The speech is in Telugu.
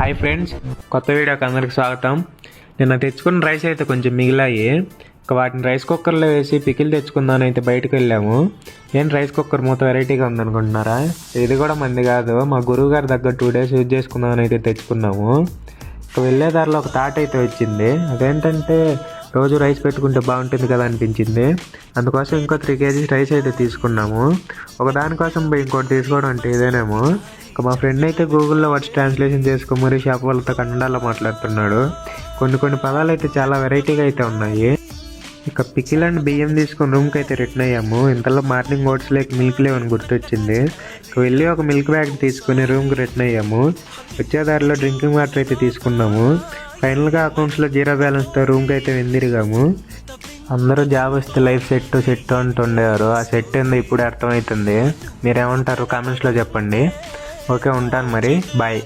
హాయ్ ఫ్రెండ్స్, కొత్త వీడియోకి అందరికి స్వాగతం. నిన్న తెచ్చుకున్న రైస్ అయితే కొంచెం మిగిలాయి. ఇక వాటిని రైస్ కుక్కర్లో వేసి పికిల్ తెచ్చుకుందామని అయితే బయటకు వెళ్ళాము. రైస్ కుక్కర్ మూత వెరైటీగా ఉందనుకుంటున్నారా? ఇది కూడా మంది కాదు, మా గురువు గారి దగ్గర 2 days యూజ్ చేసుకుందామని అయితే తెచ్చుకున్నాము. ఇక వెళ్ళే దారిలో ఒక థాట్ అయితే వచ్చింది. అదేంటంటే రోజు రైస్ పెట్టుకుంటే బాగుంటుంది కదా అనిపించింది. అందుకోసం ఇంకో 3 kgs రైస్ అయితే తీసుకున్నాము. ఒక దానికోసం ఇంకోటి తీసుకోవడం అంటే ఇదేనేమో. ఇక మా ఫ్రెండ్ అయితే గూగుల్లో వర్డ్స్ ట్రాన్స్లేషన్ చేసుకుని మరీ షాప్ వాళ్ళతో కన్నడలో మాట్లాడుతున్నాడు. కొన్ని పదాలు అయితే చాలా వెరైటీగా అయితే ఉన్నాయి. ఇక పికిల్ అండ్ బియ్యం తీసుకుని రూమ్కి అయితే రిటర్న్ అయ్యాము. ఇంతలో మార్నింగ్ ఓట్స్ లేక మిల్క్ లేవని గుర్తొచ్చింది. ఇక వెళ్ళి ఒక మిల్క్ బ్యాగ్ తీసుకుని రూమ్కి రిటర్న్ అయ్యాము. వచ్చేదారిలో డ్రింకింగ్ వాటర్ అయితే తీసుకున్నాము. ఫైనల్గా అకౌంట్స్లో 0 బ్యాలెన్స్తో రూమ్కి అయితే వెందిరిగాము. అందరూ జాబ్ వస్తే లైఫ్ సెట్ అంటుండేవారు. ఆ సెట్ ఏందో ఇప్పుడే అర్థమవుతుంది. మీరేమంటారు కామెంట్స్లో చెప్పండి. ఓకే, ఉంటాను మరి, బాయ్.